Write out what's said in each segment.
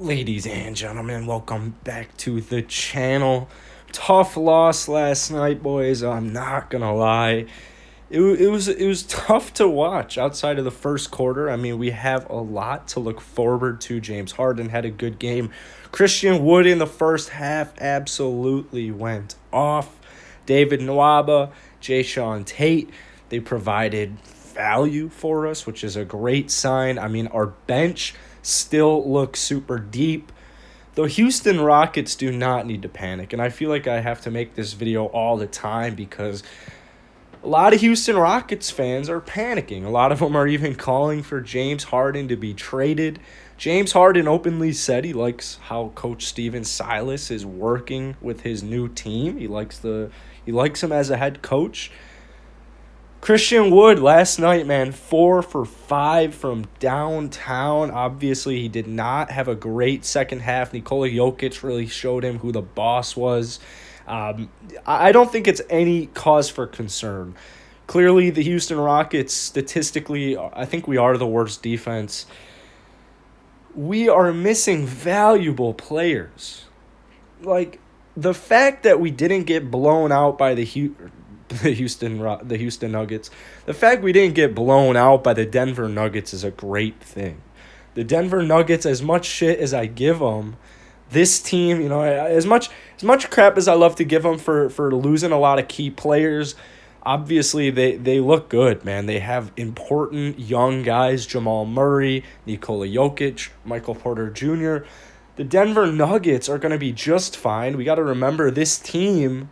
Ladies and gentlemen, welcome back to the channel. Tough loss last night, boys. I'm not gonna lie. It was tough to watch outside of the first quarter. I mean, we have a lot to look forward to. James Harden had a good game. Christian Wood in the first half absolutely went off. David Nwaba, Jay Sean Tate, they provided value for us, which is a great sign. I mean, our bench still looks super deep. The Houston Rockets do not need to panic, and I feel like I have to make this video all the time because a lot of Houston Rockets fans are panicking. A lot of them are even calling for James Harden to be traded. James Harden openly said he likes how Coach Steven Silas is working with his new team. He likes him as a head coach. Christian Wood last night, man, 4 for 5 from downtown. Obviously, he did not have a great second half. Nikola Jokic really showed him who the boss was. I don't think it's any cause for concern. Clearly, the Houston Rockets, statistically, I think we are the worst defense. We are missing valuable players. Like, the fact that we didn't get blown out by the Houston Nuggets. The fact we didn't get blown out by the Denver Nuggets is a great thing. The Denver Nuggets, as much shit as I give them, this team, as much crap as I love to give them for losing a lot of key players, obviously they look good, man. They have important young guys, Jamal Murray, Nikola Jokic, Michael Porter Jr. The Denver Nuggets are going to be just fine. We got to remember this team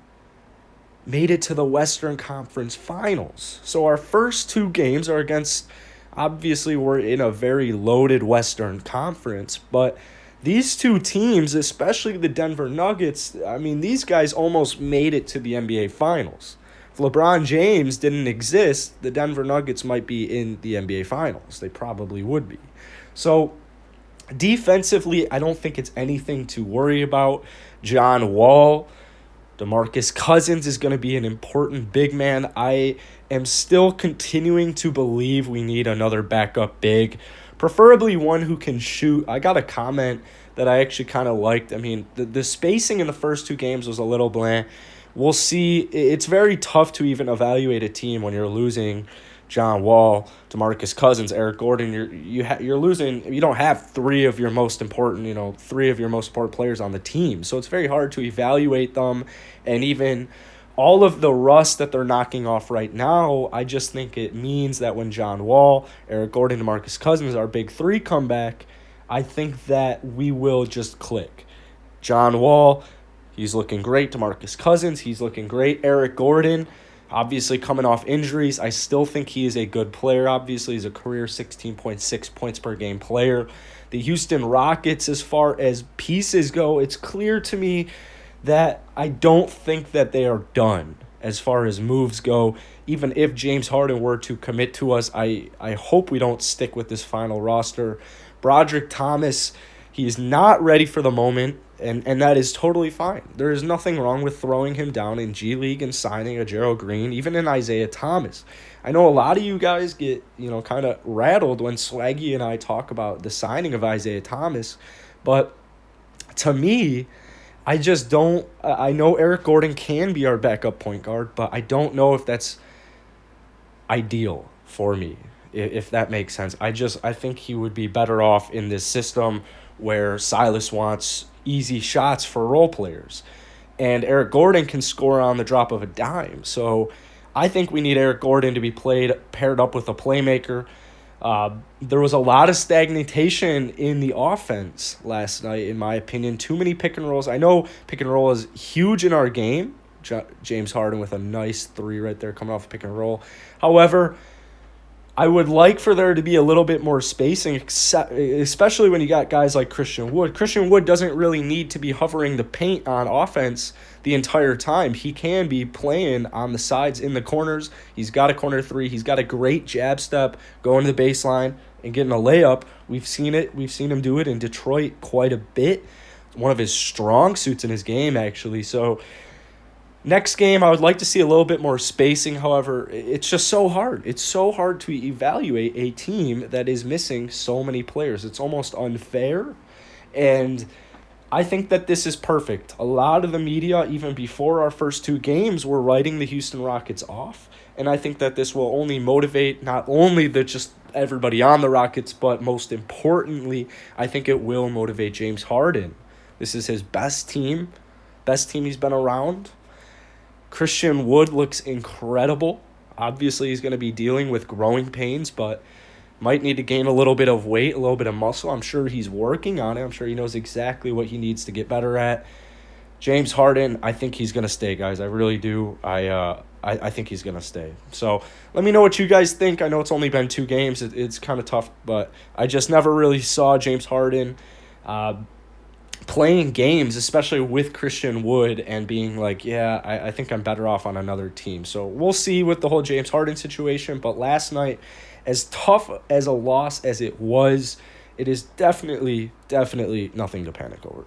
made it to the Western Conference Finals. So our first two games are against, obviously we're in a very loaded Western Conference, but these two teams, especially the Denver Nuggets, I mean, these guys almost made it to the NBA Finals. If LeBron James didn't exist, the Denver Nuggets might be in the NBA Finals. They probably would be. So defensively, I don't think it's anything to worry about. John Wall, DeMarcus Cousins is going to be an important big man. I am still continuing to believe we need another backup big, preferably one who can shoot. I got a comment that I actually kind of liked. I mean, the spacing in the first two games was a little bland. We'll see. It's very tough to even evaluate a team when you're losing John Wall, DeMarcus Cousins, Eric Gordon. You're losing. You don't have three of your most important players on the team. So it's very hard to evaluate them, and even all of the rust that they're knocking off right now. I just think it means that when John Wall, Eric Gordon, DeMarcus Cousins, our big three come back, I think that we will just click. John Wall, he's looking great. DeMarcus Cousins, he's looking great. Eric Gordon, obviously coming off injuries, I still think he is a good player. Obviously, he's a career 16.6 points per game player. The Houston Rockets, as far as pieces go, it's clear to me that I don't think that they are done as far as moves go. Even if James Harden were to commit to us, I hope we don't stick with this final roster. Broderick Thomas, he's not ready for the moment, and that is totally fine. There is nothing wrong with throwing him down in G League and signing a Gerald Green, even in Isaiah Thomas. I know a lot of you guys get, kind of rattled when Swaggy and I talk about the signing of Isaiah Thomas, but to me, I just don't. I know Eric Gordon can be our backup point guard, but I don't know if that's ideal for me, if that makes sense. I think he would be better off in this system where Silas wants easy shots for role players, and Eric Gordon can score on the drop of a dime. So I think we need Eric Gordon to be paired up with a playmaker. There was a lot of stagnation in the offense last night, in my opinion. Too many pick and rolls. I know pick and roll is huge in our game. James Harden with a nice three right there coming off a pick and roll. However, I would like for there to be a little bit more spacing, especially when you got guys like Christian Wood. Christian Wood doesn't really need to be hovering the paint on offense the entire time. He can be playing on the sides in the corners. He's got a corner three. He's got a great jab step going to the baseline and getting a layup. We've seen it. We've seen him do it in Detroit quite a bit. One of his strong suits in his game, actually. So next game, I would like to see a little bit more spacing. However, it's just so hard. It's so hard to evaluate a team that is missing so many players. It's almost unfair. And I think that this is perfect. A lot of the media, even before our first two games, were writing the Houston Rockets off. And I think that this will only motivate not only the just everybody on the Rockets, but most importantly, I think it will motivate James Harden. This is his best team he's been around. Christian Wood looks incredible. Obviously, he's going to be dealing with growing pains, but might need to gain a little bit of weight, a little bit of muscle. I'm sure he's working on it. I'm sure he knows exactly what he needs to get better at. James Harden, I think he's going to stay, guys. I really do. I think he's going to stay. So let me know what you guys think. I know it's only been 2 games. It's kind of tough, but I just never really saw James Harden playing games, especially with Christian Wood, and being like, yeah, I think I'm better off on another team. So we'll see with the whole James Harden situation. But last night, as tough as a loss as it was, it is definitely nothing to panic over.